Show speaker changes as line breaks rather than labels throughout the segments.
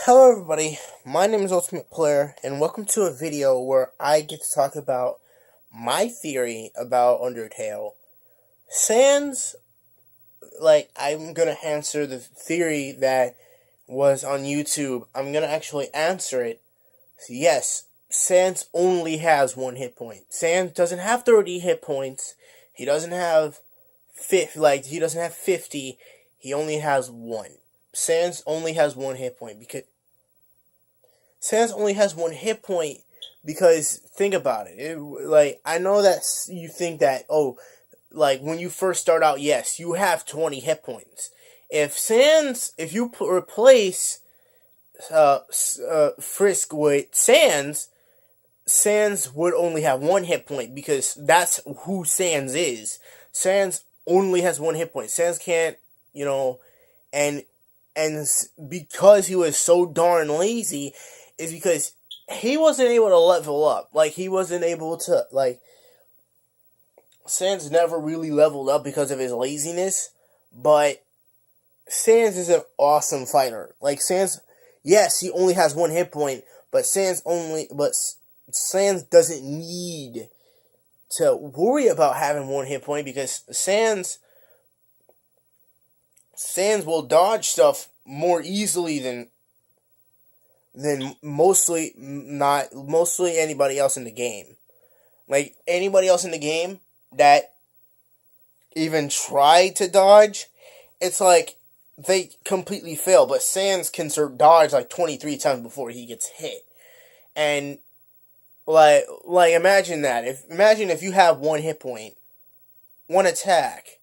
Hello everybody, my name is Ultimate Player, and welcome to a video where I get to talk about my theory about Undertale. Sans, I'm gonna answer the theory that was on YouTube. I'm gonna actually answer it. So yes, Sans only has one hit point. Sans doesn't have 30 hit points. He doesn't have he doesn't have 50. He only has one. Sans only has one hit point because Sans only has one hit point because think about it. I know that you think that when you first start out, yes, you have 20 hit points. If you replace Frisk with Sans would only have one hit point because that's who Sans is. Sans only has one hit point. Sans can't, and because he was so darn lazy, is because he wasn't able to level up. He wasn't able to Sans never really leveled up because of his laziness, but Sans is an awesome fighter. Sans, yes, he only has one hit point, but Sans doesn't need to worry about having one hit point because Sans will dodge stuff more easily than mostly anybody else in the game. Anybody else in the game that even try to dodge, it's like they completely fail. But Sans can dodge 23 times before he gets hit. And imagine that. Imagine if you have one hit point, one attack,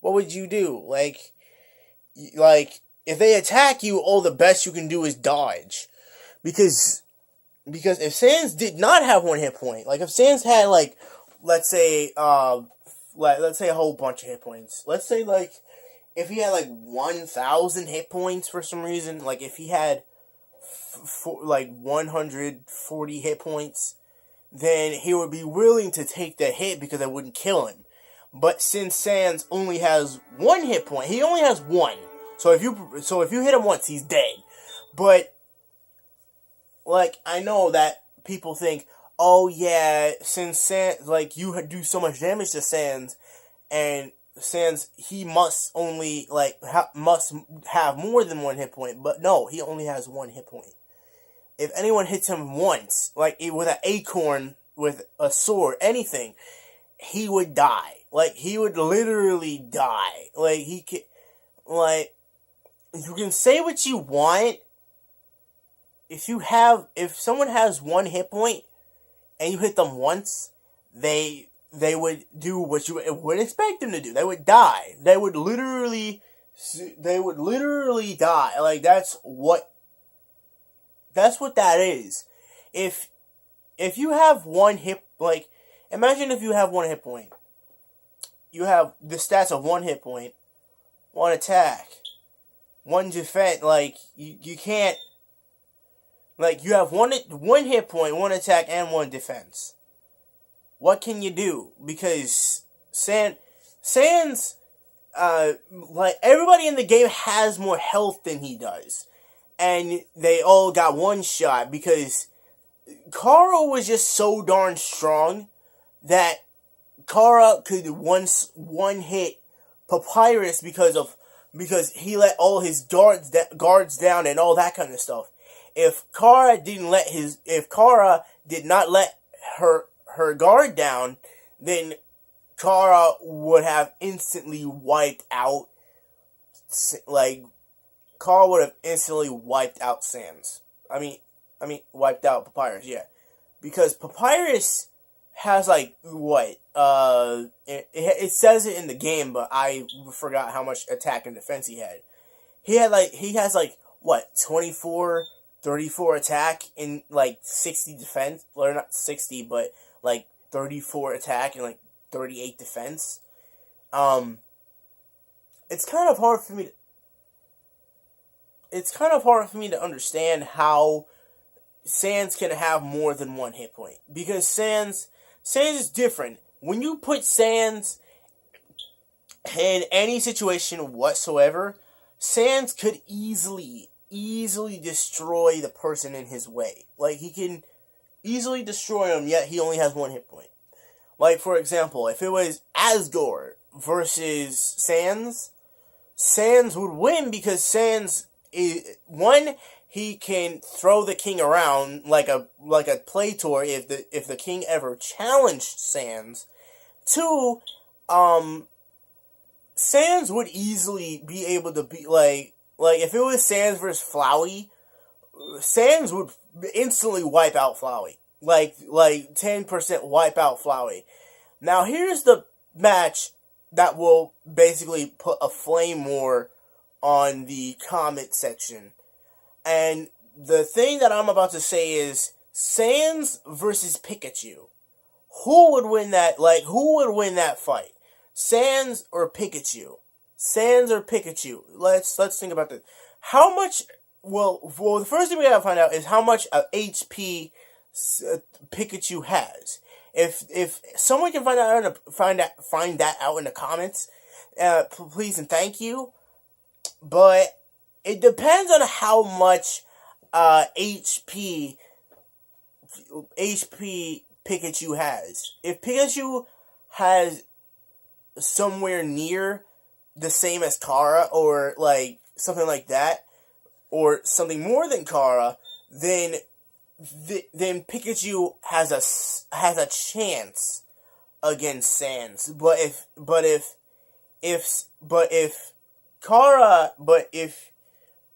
what would you do? If they attack you, all the best you can do is dodge. Because if Sans did not have one hit point, if Sans had let's say a whole bunch of hit points. Let's say if he had 1,000 hit points for some reason, if he had 140 hit points, then he would be willing to take the hit because it wouldn't kill him. But since Sans only has one hit point, he only has one. So if you hit him once, he's dead. But I know that people think, oh yeah, since Sans, you do so much damage to Sans, and Sans, he must only must have more than one hit point. But no, he only has one hit point. If anyone hits him once, with an acorn, with a sword, anything, he would die. He would literally die. You can say what you want. If someone has one hit point and you hit them once, they would do what you would expect them to do. They would die. They would literally die. That's what that is. If you have one hit, imagine if you have one hit point. You have the stats of one hit point, one attack, one defense. You can't. You have one hit point, one attack, and one defense. What can you do? Because Sans, everybody in the game has more health than he does. And they all got one shot because Kara was just so darn strong that Kara could one hit Papyrus because he let all his guards down and all that kind of stuff. If Kara did not let her guard down, then Kara would have instantly wiped out. Kara would have instantly wiped out Sans. I mean, wiped out Papyrus. Yeah, because Papyrus has it says it in the game, but I forgot how much attack and defense he had. He has 24. 34 attack and 60 defense, or not 60, but 34 attack and 38 defense. It's kind of hard for me to understand how Sans can have more than one hit point, because Sans is different. When you put Sans in any situation whatsoever, Sans could easily easily destroy the person in his way. Like, he can easily destroy him, yet he only has 1 hit point. Like, for example, if it was Asgore versus Sans, Sans would win because Sans is, one, he can throw the king around like a Plator if the king ever challenged Sans. 2, Sans would easily be able to be like if it was Sans versus Flowey, Sans would instantly wipe out Flowey. Like 10% wipe out Flowey. Now here's the match that will basically put a flame war on the comment section. And the thing that I'm about to say is Sans versus Pikachu. Who would win that? Like, who would win that fight? Sans or Pikachu? Sans or Pikachu? Let's think about this. How much? Well, the first thing we gotta find out is how much HP Pikachu has. If someone can find that out in the comments, please and thank you. But it depends on how much HP Pikachu has. If Pikachu has somewhere near the same as Kara, or like something like that, or something more than Kara, then Pikachu has a chance against Sans. But if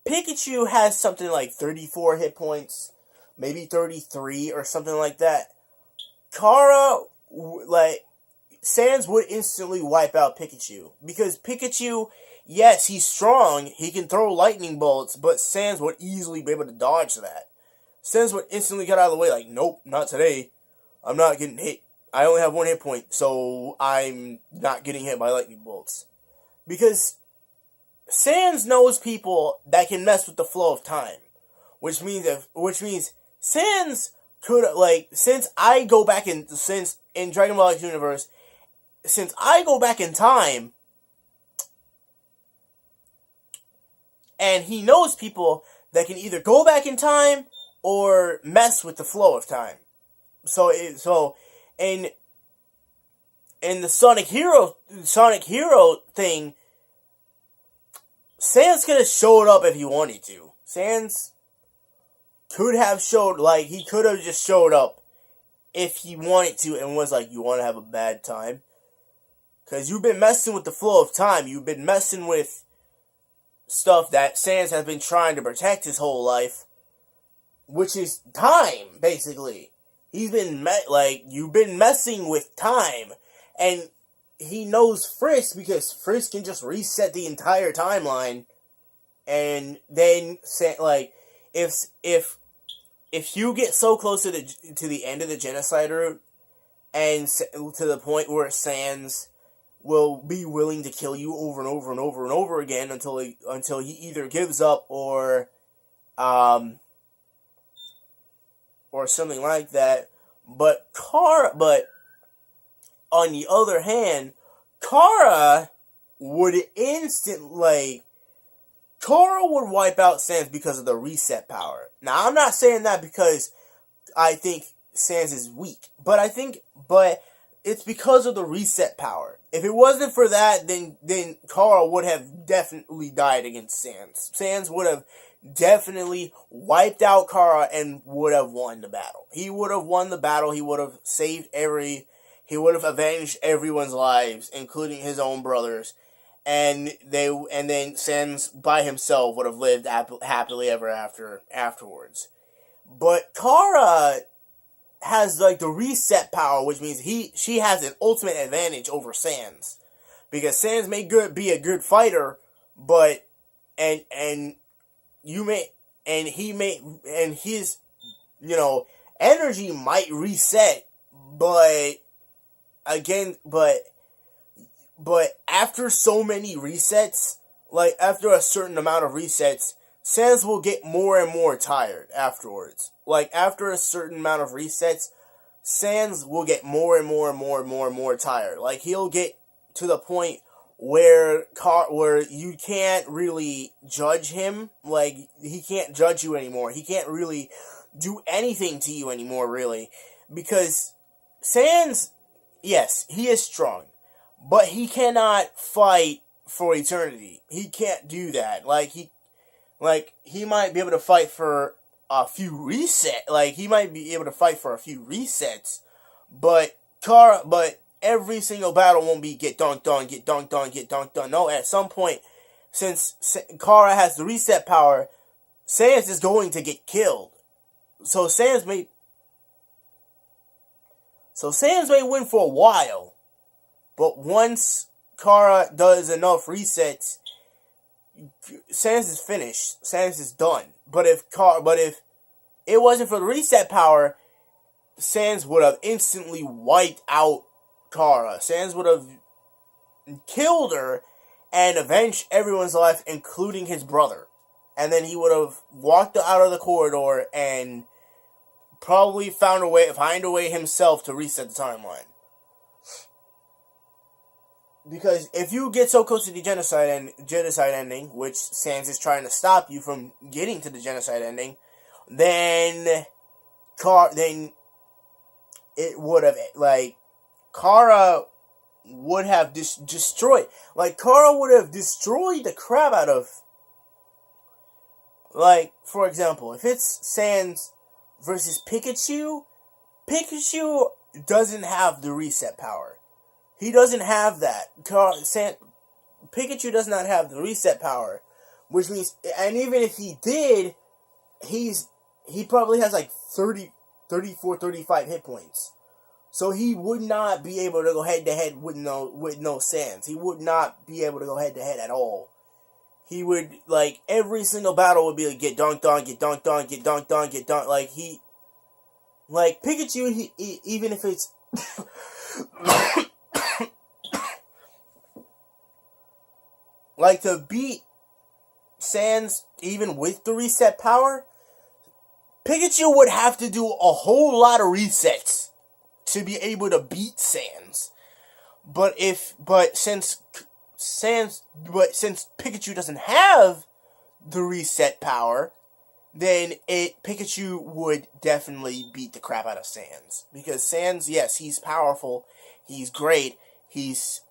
Pikachu has something like 34 hit points, maybe 33 or something like that, Kara, like, Sans would instantly wipe out Pikachu. Because Pikachu, yes, he's strong, he can throw lightning bolts, but Sans would easily be able to dodge that. Sans would instantly get out of the way, like, nope, not today. I'm not getting hit. I only have 1 hit point, so I'm not getting hit by lightning bolts. Because Sans knows people that can mess with the flow of time. Which means Sans could, like, since in Dragon Ball X universe, since I go back in time, and he knows people that can either go back in time or mess with the flow of time. So in the Sonic Hero thing, Sans could have showed up if he wanted to. Sans could have he could have just showed up if he wanted to and was like, you want to have a bad time? Because you've been messing with the flow of time. You've been messing with stuff that Sans has been trying to protect his whole life, which is time, basically. You've been messing with time. And he knows Frisk because Frisk can just reset the entire timeline. And then, if you get so close to the end of the genocide route, and to the point where Sans will be willing to kill you over and over and over and over again until he either gives up or something like that. But on the other hand, Kara would wipe out Sans because of the reset power. Now, I'm not saying that because I think Sans is weak, but it's because of the reset power. If it wasn't for that, then Kara would have definitely died against Sans. Sans would have definitely wiped out Kara and would have won the battle. He would have won the battle. He would have he would have avenged everyone's lives, including his own brothers. And then Sans by himself would have lived happily ever after afterwards. But Kara has the reset power, which means she has an ultimate advantage over Sans, because Sans may be a good fighter, but his energy might reset, but after so many resets, after a certain amount of resets, Sans will get more and more tired afterwards. After a certain amount of resets, Sans will get more and more and more and more and more tired. He'll get to the point where you can't really judge him. Like, he can't judge you anymore. He can't really do anything to you anymore, really, because Sans, yes, he is strong, but he cannot fight for eternity. He can't do that. He might be able to fight for a few he might be able to fight for a few resets, but every single battle won't be get dunked on, get dunked on, get dunked on. No, at some point, since Kara has the reset power, Sans is going to get killed. So Sans may win for a while, but once Kara does enough resets, Sans is finished. Sans is done. But if it wasn't for the reset power, Sans would have instantly wiped out Kara. Sans would have killed her and avenged everyone's life, including his brother. And then he would have walked out of the corridor and probably find a way himself to reset the timeline. Because if you get so close to the genocide ending, which Sans is trying to stop you from getting to the genocide ending, then it would have, Kara would have destroyed. Kara would have destroyed the crap out of. For example, if it's Sans versus Pikachu, Pikachu doesn't have the reset power. He doesn't have that. Pikachu does not have the reset power, which means, and even if he did, he probably has 34, 35 hit points. So he would not be able to go head to head with no Sans. He would not be able to go head to head at all. He would, every single battle would be get dunked on, get dunked on, get dunked on, get dunked. Pikachu, even if it's to beat Sans, even with the reset power, Pikachu would have to do a whole lot of resets to be able to beat Sans. But since Pikachu doesn't have the reset power, then Pikachu would definitely beat the crap out of Sans. Because Sans, yes, he's powerful, he's great, he's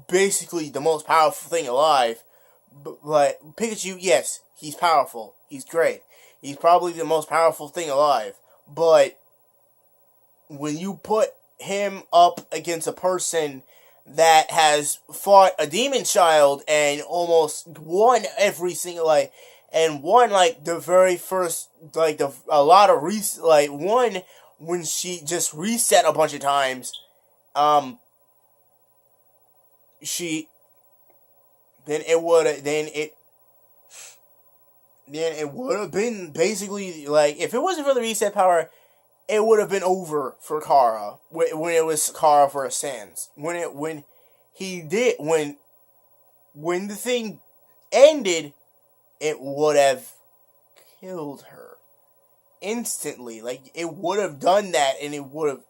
basically the most powerful thing alive. But Pikachu, yes, he's powerful, he's great, he's probably the most powerful thing alive. But when you put him up against a person that has fought a demon child and almost won every single and won the very first a lot of one when she just reset a bunch of times, it would have been basically if it wasn't for the reset power, it would have been over for Kara when it was Kara for a Sans. When the thing ended, it would have killed her instantly. It would have done that, and it would have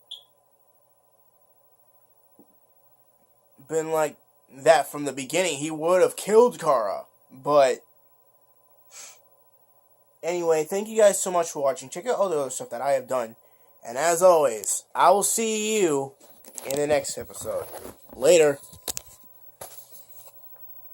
been like that from the beginning. He would have killed Kara. But anyway, thank you guys so much for watching. Check out all the other stuff that I have done. And as always, I will see you in the next episode. Later.